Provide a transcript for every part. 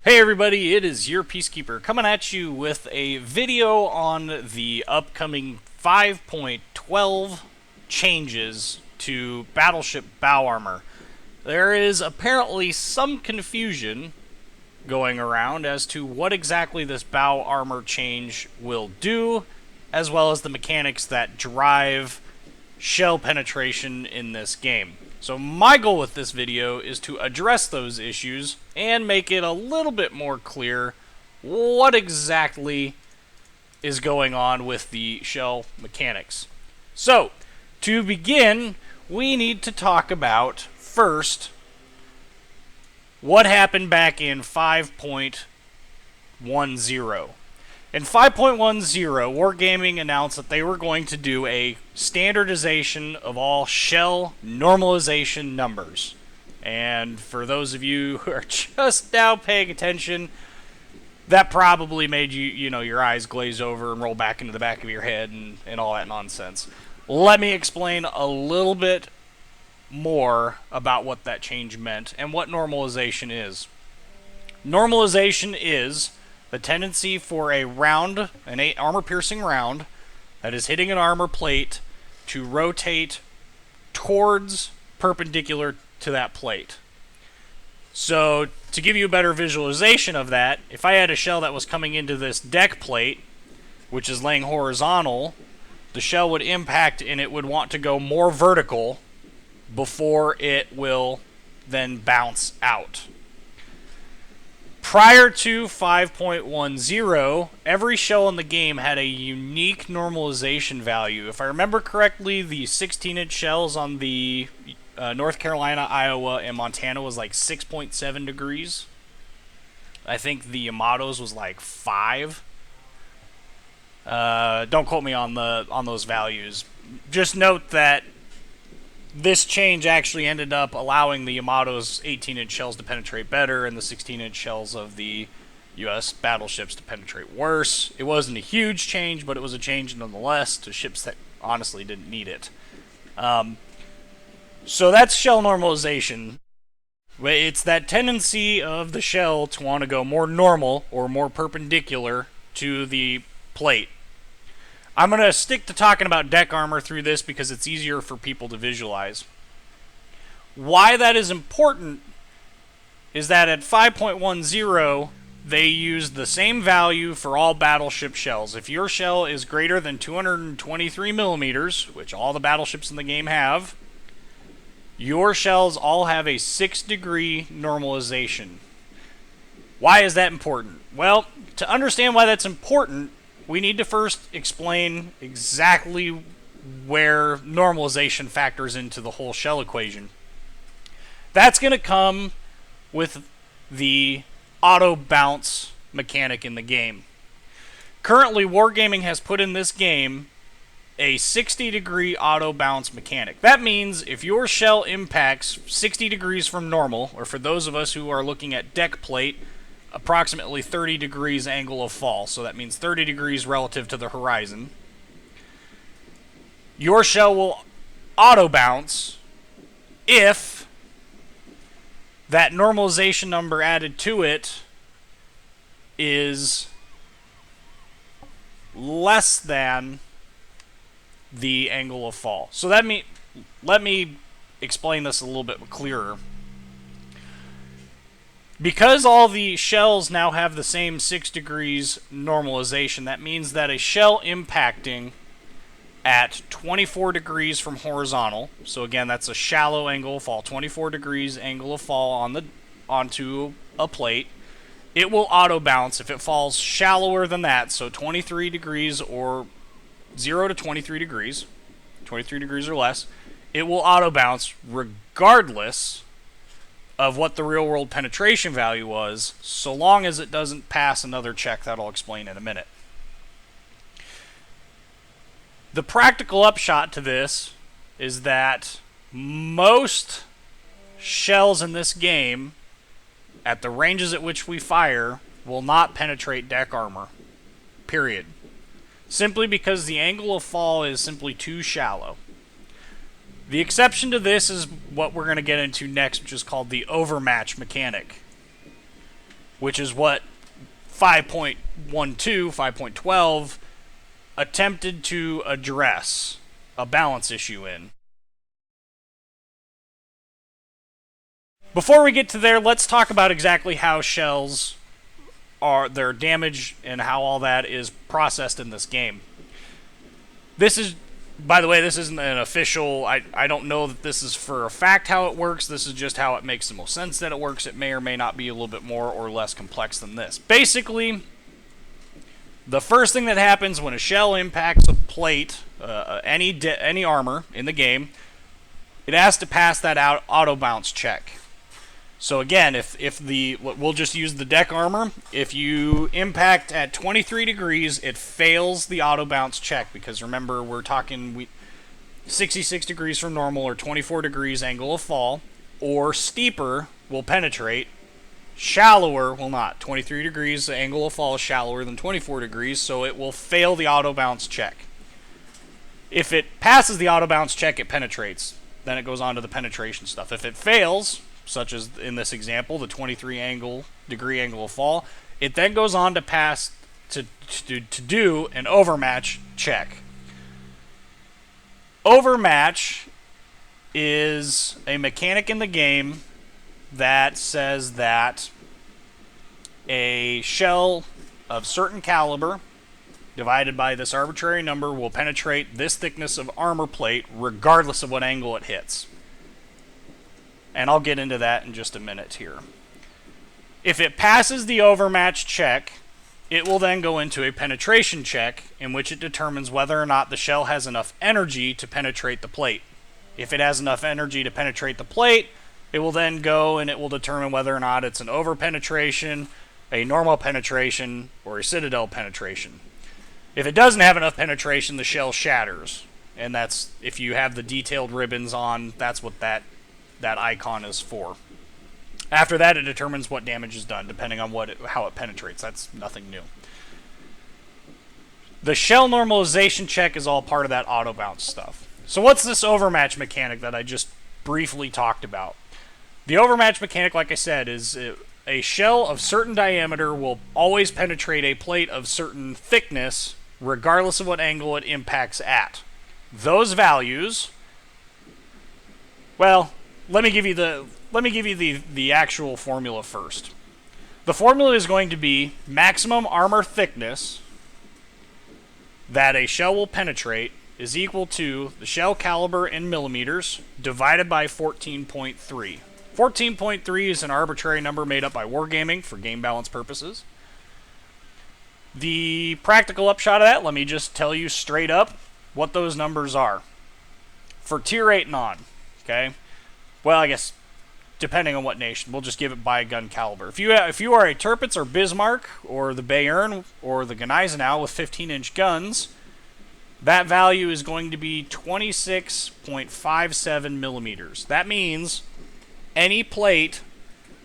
Hey everybody, it is your Peacekeeper coming at you with a video on the upcoming 5.12 changes to Battleship bow armor. There is apparently some confusion going around as to what exactly this bow armor change will do, as well as the mechanics that drive shell penetration in this game. So my goal with this video is to address those issues and make it a little bit more clear what exactly is going on with the shell mechanics. So, to begin, we need to talk about, first, what happened back in 5.10. In 5.10, Wargaming announced that they were going to do a standardization of all shell normalization numbers. And for those of you who are just now paying attention, that probably made your eyes glaze over and roll back into the back of your head and all that nonsense. Let me explain a little bit more about what that change meant and what normalization is. Normalization is the tendency for a round, an armor-piercing round, that is hitting an armor plate to rotate towards perpendicular to that plate. So, to give you a better visualization of that, if I had a shell that was coming into this deck plate, which is laying horizontal, the shell would impact and it would want to go more vertical before it will then bounce out. Prior to 5.10, every shell in the game had a unique normalization value. If I remember correctly, the 16-inch shells on the North Carolina, Iowa, and Montana was like 6.7 degrees. I think the Yamato's was like 5. Don't quote me on those values. Just note that this change actually ended up allowing the Yamato's 18-inch shells to penetrate better and the 16-inch shells of the U.S. battleships to penetrate worse. It wasn't a huge change, but it was a change nonetheless to ships that honestly didn't need it. So that's shell normalization. It's that tendency of the shell to want to go more normal or more perpendicular to the plate. I'm going to stick to talking about deck armor through this because it's easier for people to visualize. Why that is important is that at 5.10, they use the same value for all battleship shells. If your shell is greater than 223 millimeters, which all the battleships in the game have, your shells all have a 6-degree normalization. Why is that important? Well, to understand why that's important, we need to first explain exactly where normalization factors into the whole shell equation. That's going to come with the Autobounce mechanic in the game. Currently, Wargaming has put in this game a 60-degree Autobounce mechanic. That means if your shell impacts 60 degrees from normal, or for those of us who are looking at deck plate, approximately 30 degrees angle of fall, so that means 30 degrees relative to the horizon, your shell will auto bounce if that normalization number added to it is less than the angle of fall. So let me explain this a little bit clearer. Because all the shells now have the same 6 degrees normalization, that means that a shell impacting at 24 degrees from horizontal, so again that's a shallow angle of fall, 24 degrees angle of fall onto a plate, it will auto bounce if it falls shallower than that, so 23 degrees or 0 to 23 degrees, 23 degrees or less, it will auto bounce regardless of what the real-world penetration value was, so long as it doesn't pass another check that I'll explain in a minute. The practical upshot to this is that most shells in this game, at the ranges at which we fire, will not penetrate deck armor. Period. Simply because the angle of fall is simply too shallow. The exception to this is what we're going to get into next, which is called the Overmatch Mechanic. which is what 5.12, 5.12 attempted to address a balance issue in. Before we get to there, let's talk about exactly how shells are, their damage, and how all that is processed in this game. This is, by the way, this isn't an official, I don't know that this is for a fact how it works. This is just how it makes the most sense that it works. It may or may not be a little bit more or less complex than this. Basically, the first thing that happens when a shell impacts a plate, any armor in the game, it has to pass that Autobounce check. So again, we'll just use the deck armor. If you impact at 23 degrees, it fails the Autobounce check, because remember, we're talking 66 degrees from normal or 24 degrees angle of fall, or steeper will penetrate, shallower will not. 23 degrees, the angle of fall is shallower than 24 degrees, so it will fail the Autobounce check. If it passes the Autobounce check, it penetrates. Then it goes on to the penetration stuff. If it fails, such as in this example, the 23 degree angle of fall, it then goes on to pass to do an overmatch check. Overmatch is a mechanic in the game that says that a shell of certain caliber divided by this arbitrary number will penetrate this thickness of armor plate regardless of what angle it hits. And I'll get into that in just a minute here. If it passes the overmatch check, it will then go into a penetration check in which it determines whether or not the shell has enough energy to penetrate the plate. If it has enough energy to penetrate the plate, it will then go and it will determine whether or not it's an over penetration, a normal penetration, or a citadel penetration. If it doesn't have enough penetration, the shell shatters. And that's, if you have the detailed ribbons on, that's what that icon is for. After that, it determines what damage is done, depending on how it penetrates. That's nothing new. The shell normalization check is all part of that Autobounce stuff. So what's this overmatch mechanic that I just briefly talked about? The overmatch mechanic, like I said, is a shell of certain diameter will always penetrate a plate of certain thickness, regardless of what angle it impacts at. Those values, well, let me give you the actual formula first. The formula is going to be maximum armor thickness that a shell will penetrate is equal to the shell caliber in millimeters divided by 14.3. 14.3 is an arbitrary number made up by Wargaming for game balance purposes. The practical upshot of that, let me just tell you straight up what those numbers are. For Tier 8 and on, okay? Well, I guess depending on what nation, we'll just give it by gun caliber. If you are a Tirpitz or Bismarck or the Bayern or the Gneisenau with 15-inch guns, that value is going to be 26.57 millimeters. That means any plate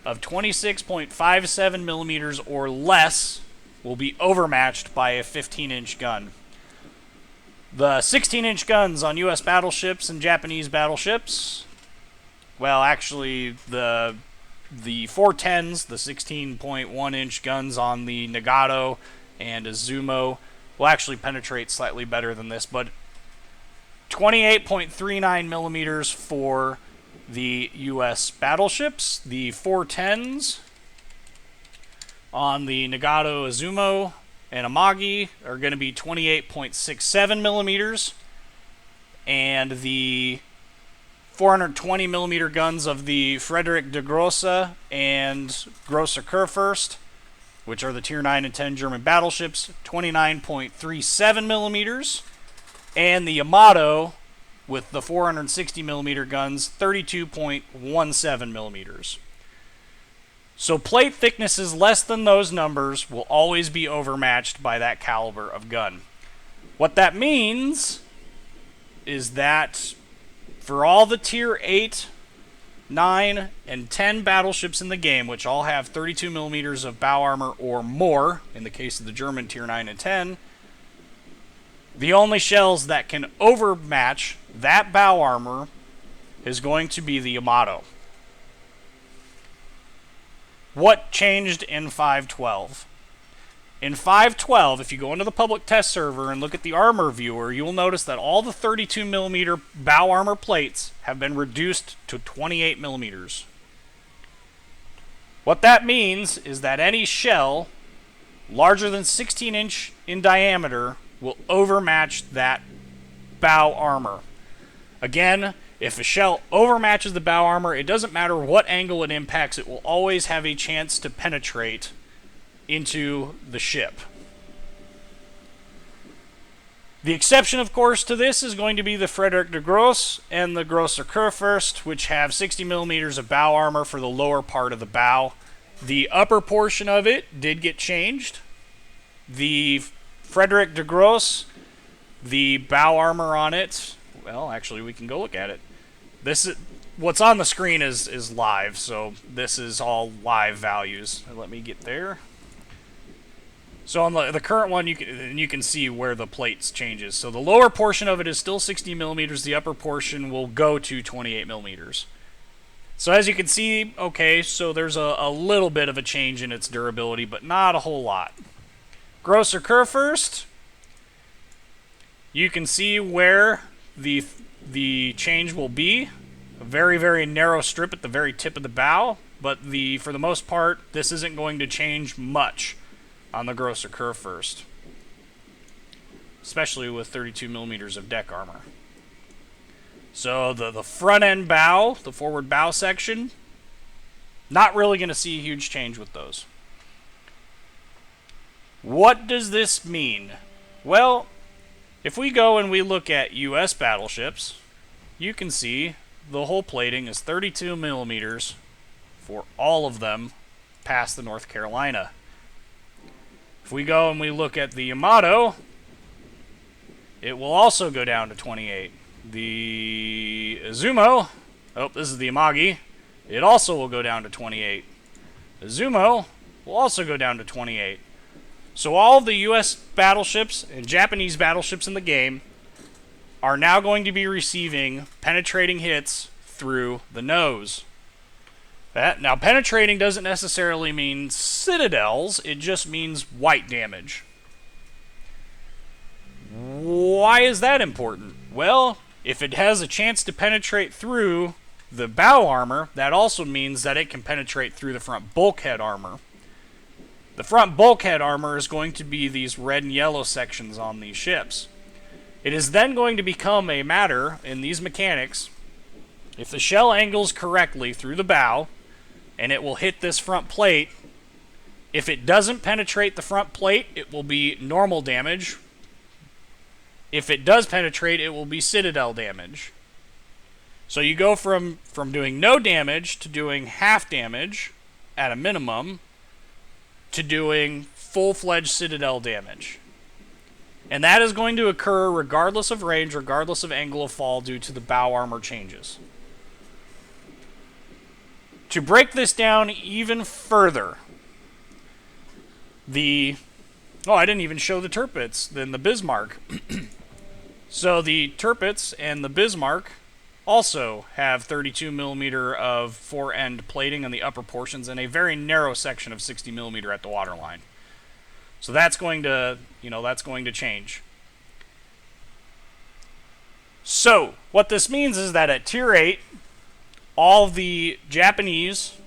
of 26.57 millimeters or less will be overmatched by a 15-inch gun. The 16-inch guns on U.S. battleships and Japanese battleships, well, actually, the 410s, the 16.1-inch guns on the Nagato and Izumo, will actually penetrate slightly better than this, but 28.39 millimeters for the U.S. battleships. The 410s on the Nagato, Izumo, and Amagi are going to be 28.67 millimeters, and the 420 millimeter guns of the Friedrich de Grosse and Grosser Kurfürst, which are the Tier 9 and 10 German battleships, 29.37 millimeters, and the Yamato with the 460 millimeter guns, 32.17 millimeters. So plate thicknesses less than those numbers will always be overmatched by that caliber of gun. What that means is that for all the Tier 8, 9, and 10 battleships in the game, which all have 32 millimeters of bow armor or more, in the case of the German Tier 9 and 10, the only shells that can overmatch that bow armor is going to be the Yamato. What changed in 5.12? In 5.12, if you go into the public test server and look at the armor viewer, you will notice that all the 32mm bow armor plates have been reduced to 28mm. What that means is that any shell larger than 16 inch in diameter will overmatch that bow armor. Again, if a shell overmatches the bow armor, it doesn't matter what angle it impacts, it will always have a chance to penetrate into the ship. The exception, of course, to this is going to be the Frederick de Gross and the Grosser Kurfürst, which have 60mm of bow armor for the lower part of the bow. The upper portion of it did get changed. The Frederick de Gross, the bow armor on it, well, actually, we can go look at it. This is what's on the screen is live, so this is all live values. Let me get there. So on the current one, you can see where the plates changes. So the lower portion of it is still 60mm. The upper portion will go to 28mm. So as you can see, okay, so there's a little bit of a change in its durability, but not a whole lot. Grosser Kurfürst, you can see where the change will be. A very, very narrow strip at the very tip of the bow, but for the most part, this isn't going to change much on the Grosser Kurfürst, especially with 32mm of deck armor. So the front end bow, the forward bow section, not really going to see a huge change with those. What does this mean? Well, if we go and we look at US battleships, you can see the hull plating is 32mm for all of them past the North Carolina. If we go and we look at the Yamato, it will also go down to 28. The Izumo, oh, this is the Amagi, it also will go down to 28. The Izumo will also go down to 28. So all of the US battleships and Japanese battleships in the game are now going to be receiving penetrating hits through the nose. Now, penetrating doesn't necessarily mean citadels, it just means white damage. Why is that important? Well, if it has a chance to penetrate through the bow armor, that also means that it can penetrate through the front bulkhead armor. The front bulkhead armor is going to be these red and yellow sections on these ships. It is then going to become a matter in these mechanics, if the shell angles correctly through the bow, and it will hit this front plate. If it doesn't penetrate the front plate, it will be normal damage. If it does penetrate, it will be citadel damage. So you go from doing no damage to doing half damage at a minimum to doing full-fledged citadel damage. And that is going to occur regardless of range, regardless of angle of fall due to the bow armor changes. To break this down even further, I didn't even show the Tirpitz, then the Bismarck. So the Tirpitz and the Bismarck also have 32mm of fore-end plating on the upper portions and a very narrow section of 60mm at the waterline. So that's going to, change. So what this means is that at Tier 8, all of the Japanese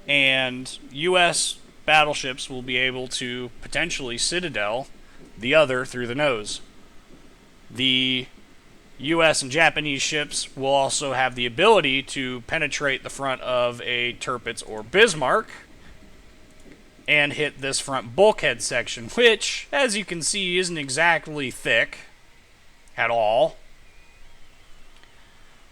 and US battleships will be able to potentially citadel the other through the nose. The US and Japanese ships will also have the ability to penetrate the front of a Tirpitz or Bismarck and hit this front bulkhead section, which, as you can see, isn't exactly thick at all.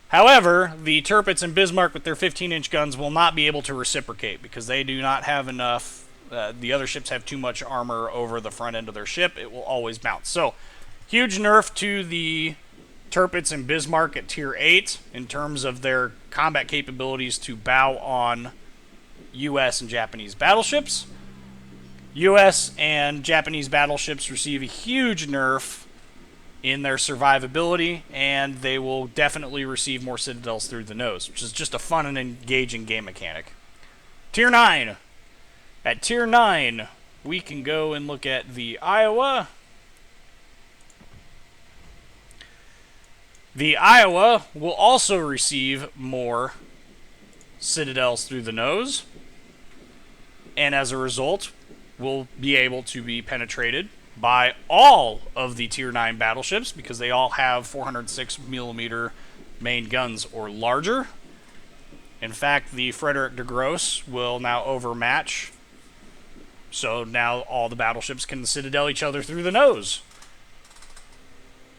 However, the Tirpitz and Bismarck with their 15-inch guns will not be able to reciprocate because they do not have enough. The other ships have too much armor over the front end of their ship. It will always bounce. So, huge nerf to the Tirpitz and Bismarck at Tier 8 in terms of their combat capabilities to bow on US and Japanese battleships. US and Japanese battleships receive a huge nerf in their survivability, and they will definitely receive more citadels through the nose, which is just a fun and engaging game mechanic. Tier 9. At Tier 9, we can go and look at the Iowa. The Iowa will also receive more citadels through the nose, and as a result, will be able to be penetrated by all of the Tier 9 battleships because they all have 406mm main guns or larger. In fact, the Frederick de Gross will now overmatch, so now all the battleships can citadel each other through the nose.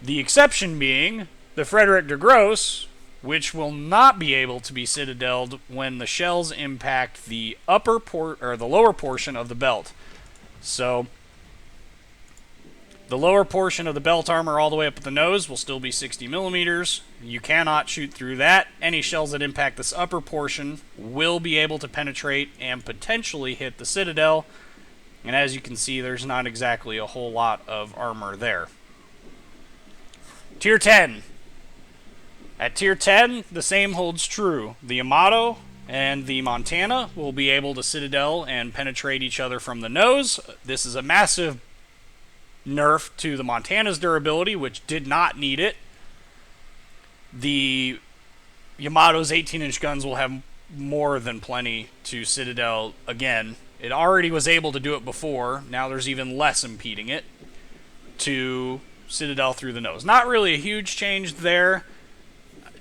The exception being the Frederick de Gross, which will not be able to be citadeled when the shells impact the the lower portion of the belt. So the lower portion of the belt armor all the way up at the nose will still be 60mm. You cannot shoot through that. Any shells that impact this upper portion will be able to penetrate and potentially hit the citadel. And as you can see, there's not exactly a whole lot of armor there. Tier 10. At Tier 10, the same holds true. The Yamato and the Montana will be able to citadel and penetrate each other from the nose. This is a massive nerf to the Montana's durability, which did not need it. The Yamato's 18-inch guns will have more than plenty to citadel again. It already was able to do it before. Now there's even less impeding it to citadel through the nose. Not really a huge change there.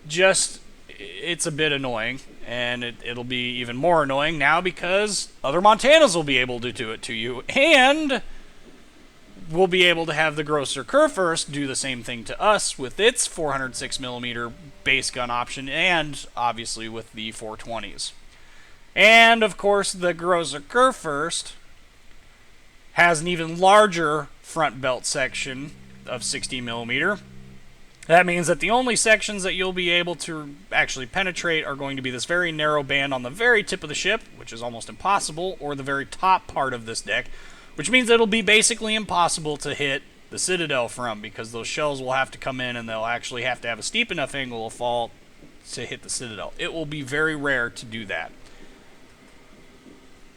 Just, it's a bit annoying, and it'll be even more annoying now because other Montanas will be able to do it to you, and we'll be able to have the Grosser Kurfürst do the same thing to us with its 406mm base gun option, and obviously with the 420s. And of course, the Grosser Kurfürst has an even larger front belt section of 60mm. That means that the only sections that you'll be able to actually penetrate are going to be this very narrow band on the very tip of the ship, which is almost impossible, or the very top part of this deck, which means it'll be basically impossible to hit the citadel from, because those shells will have to come in and they'll actually have to have a steep enough angle of fall to hit the citadel. It will be very rare to do that.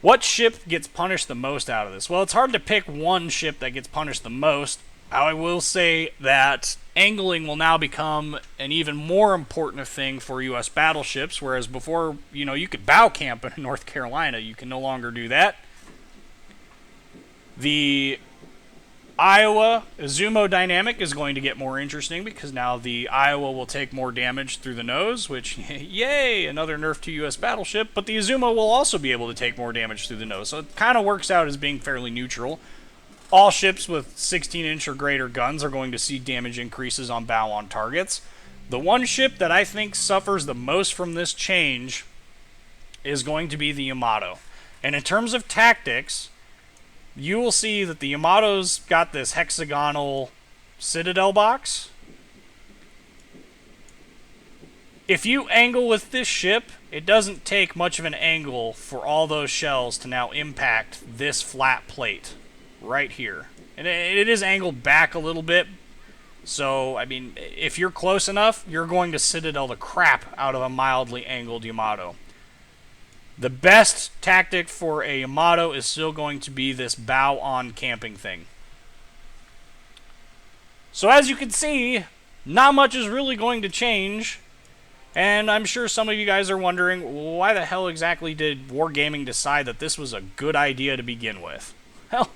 What ship gets punished the most out of this? Well, it's hard to pick one ship that gets punished the most. I will say that angling will now become an even more important thing for U.S. battleships, whereas before, you could bow camp in North Carolina. You can no longer do that. The Iowa Izumo dynamic is going to get more interesting because now the Iowa will take more damage through the nose, which, yay, another nerf to U.S. battleship, but the Izumo will also be able to take more damage through the nose, so it kind of works out as being fairly neutral. All ships with 16-inch or greater guns are going to see damage increases on bow-on targets. The one ship that I think suffers the most from this change is going to be the Yamato. And in terms of tactics, you will see that the Yamato's got this hexagonal citadel box. If you angle with this ship, it doesn't take much of an angle for all those shells to now impact this flat plate right here. And it is angled back a little bit, so, I mean, if you're close enough, you're going to citadel the crap out of a mildly angled Yamato. The best tactic for a Yamato is still going to be this bow-on camping thing. So as you can see, not much is really going to change, and I'm sure some of you guys are wondering, why the hell exactly did Wargaming decide that this was a good idea to begin with? Well,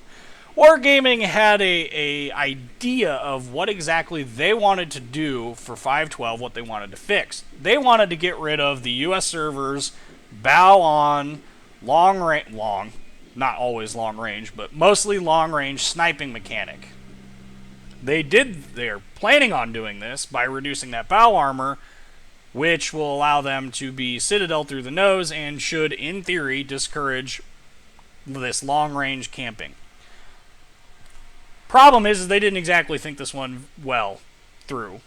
Wargaming had a idea of what exactly they wanted to do for 5.12, what they wanted to fix. They wanted to get rid of the U.S. servers bow-on, not always long range, but mostly long range sniping mechanic. They're planning on doing this by reducing that bow armor, which will allow them to be citadel through the nose and should, in theory, discourage this long range camping. Problem is they didn't exactly think this one well through,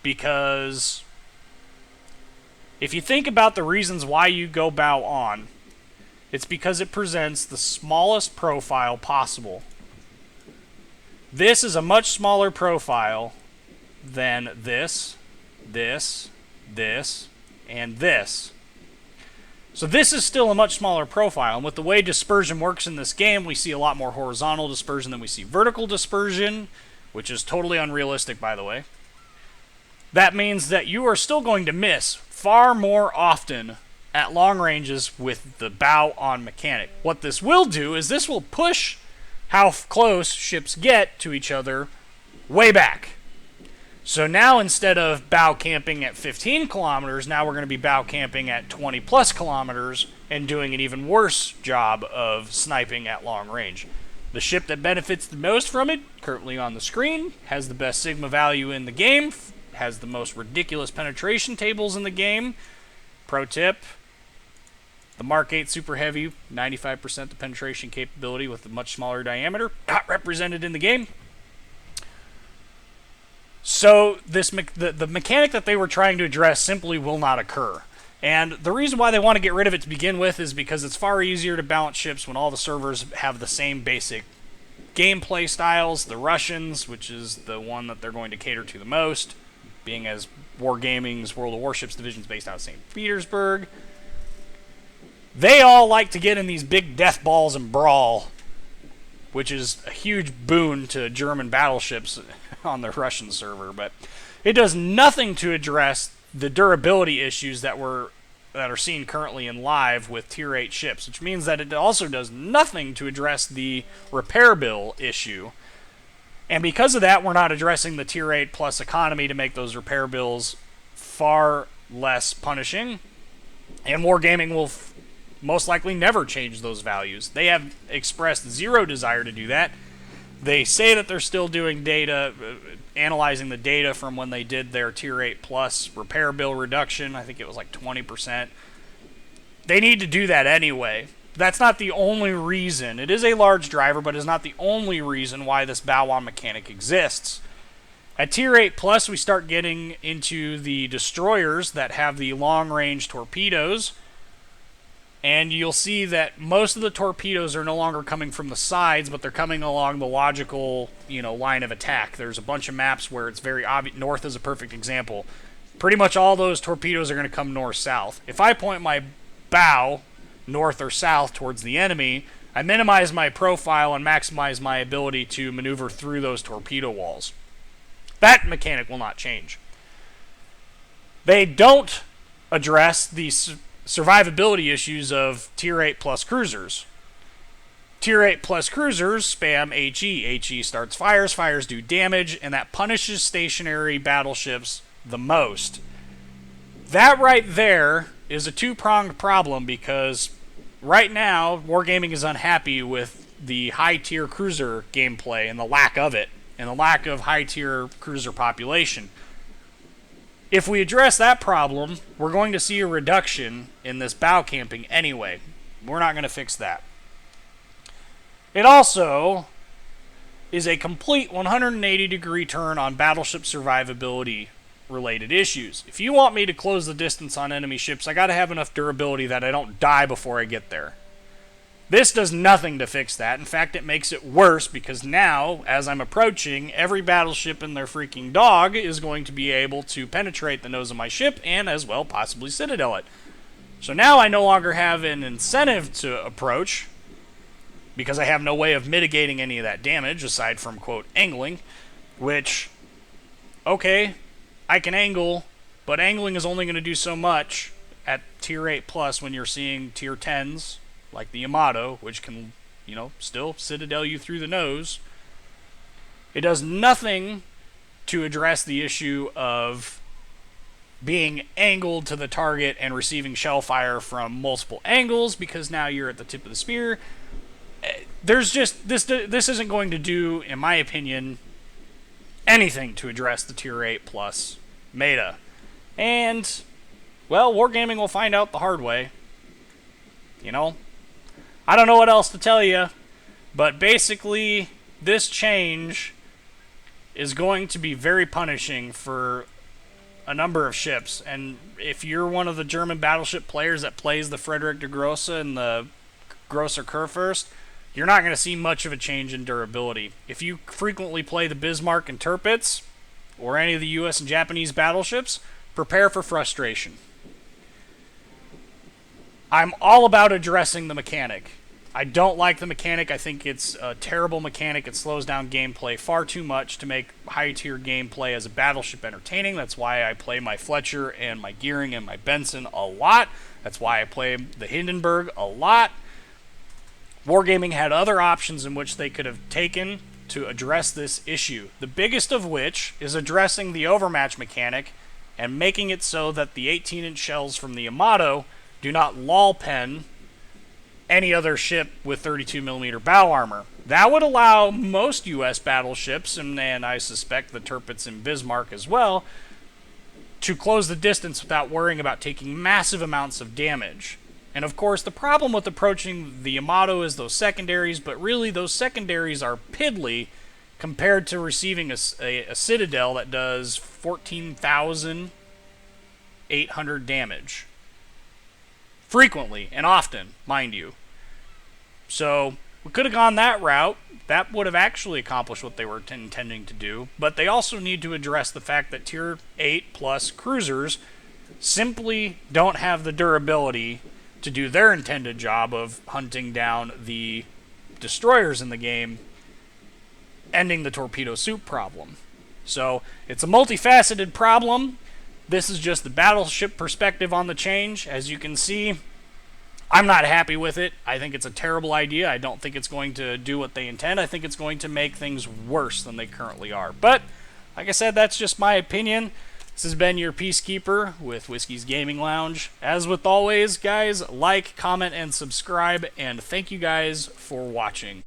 because if you think about the reasons why you go bow on, it's because it presents the smallest profile possible. This is a much smaller profile than this, and this. So this is still a much smaller profile, and with the way dispersion works in this game, we see a lot more horizontal dispersion than we see vertical dispersion, which is totally unrealistic, by the way. That means that you are still going to miss far more often at long ranges with the bow on mechanic. What this will do is this will push how close ships get to each other way back. So now instead of bow camping at 15 kilometers, now we're going to be bow camping at 20 plus kilometers and doing an even worse job of sniping at long range. The ship that benefits the most from it, currently on the screen, has the best Sigma value in the game, has the most ridiculous penetration tables in the game. Pro tip, the Mark 8 Super Heavy, 95% the penetration capability with a much smaller diameter, not represented in the game. So the mechanic that they were trying to address simply will not occur. And the reason why they want to get rid of it to begin with is because it's far easier to balance ships when all the servers have the same basic gameplay styles. The Russians, which is the one that they're going to cater to the most, being as Wargaming's World of Warships division is based out of St. Petersburg. They all like to get in these big death balls and brawl, which is a huge boon to German battleships on the Russian server, but it does nothing to address the durability issues that are seen currently in live with Tier 8 ships, which means that it also does nothing to address the repair bill issue. And because of that, we're not addressing the Tier 8 plus economy to make those repair bills far less punishing. And Wargaming will most likely never change those values. They have expressed zero desire to do that. They say that they're still doing data, analyzing the data from when they did their Tier 8 plus repair bill reduction. I think it was like 20%. They need to do that anyway. That's not the only reason. It is a large driver, but it's not the only reason why this bow-on mechanic exists. At Tier 8 plus, we start getting into the destroyers that have the long-range torpedoes. And you'll see that most of the torpedoes are no longer coming from the sides, but they're coming along the logical, line of attack. There's a bunch of maps where it's very obvious. North is a perfect example. Pretty much all those torpedoes are going to come north-south. If I point my bow north or south towards the enemy, I minimize my profile and maximize my ability to maneuver through those torpedo walls. That mechanic will not change. They don't address the survivability issues of Tier 8 plus cruisers. Tier 8 plus cruisers spam HE. HE starts fires, fires do damage, and that punishes stationary battleships the most. That right there is a two-pronged problem because right now, Wargaming is unhappy with the high-tier cruiser gameplay and the lack of it, and the lack of high-tier cruiser population. If we address that problem, we're going to see a reduction in this bow camping anyway. We're not going to fix that. It also is a complete 180-degree turn on battleship survivability related issues. If you want me to close the distance on enemy ships, I got to have enough durability that I don't die before I get there. This does nothing to fix that. In fact, it makes it worse because now, as I'm approaching, every battleship and their freaking dog is going to be able to penetrate the nose of my ship and as well possibly citadel it. So now I no longer have an incentive to approach because I have no way of mitigating any of that damage aside from, quote, angling, which, okay, I can angle, but angling is only going to do so much at Tier 8 plus when you're seeing Tier 10s, like the Yamato, which can, still citadel you through the nose. It does nothing to address the issue of being angled to the target and receiving shell fire from multiple angles because now you're at the tip of the spear. There's just, this isn't going to do, in my opinion, anything to address the Tier 8 plus meta. And, well, Wargaming will find out the hard way. I don't know what else to tell you, but basically, this change is going to be very punishing for a number of ships. And if you're one of the German battleship players that plays the Friedrich de Grosse and the Grosser Kurfürst, you're not going to see much of a change in durability. If you frequently play the Bismarck and Tirpitz, or any of the US and Japanese battleships, prepare for frustration. I'm all about addressing the mechanic. I don't like the mechanic. I think it's a terrible mechanic. It slows down gameplay far too much to make high-tier gameplay as a battleship entertaining. That's why I play my Fletcher and my Gearing and my Benson a lot. That's why I play the Hindenburg a lot. Wargaming had other options in which they could have taken to address this issue. The biggest of which is addressing the overmatch mechanic and making it so that the 18-inch shells from the Yamato do not lull pen any other ship with 32mm bow armor. That would allow most U.S. battleships, and I suspect the Tirpitz and Bismarck as well, to close the distance without worrying about taking massive amounts of damage. And of course, the problem with approaching the Yamato is those secondaries, but really those secondaries are piddly compared to receiving a Citadel that does 14,800 damage. Frequently and often, mind you. So, we could have gone that route. That would have actually accomplished what they were intending to do. But they also need to address the fact that Tier 8 plus cruisers simply don't have the durability to do their intended job of hunting down the destroyers in the game, ending the torpedo soup problem. So, it's a multifaceted problem. This is just the battleship perspective on the change. As you can see, I'm not happy with it. I think it's a terrible idea. I don't think it's going to do what they intend. I think it's going to make things worse than they currently are. But, like I said, that's just my opinion. This has been your Peacekeeper with Whiskey's Gaming Lounge. As with always, guys, like, comment, and subscribe, and thank you guys for watching.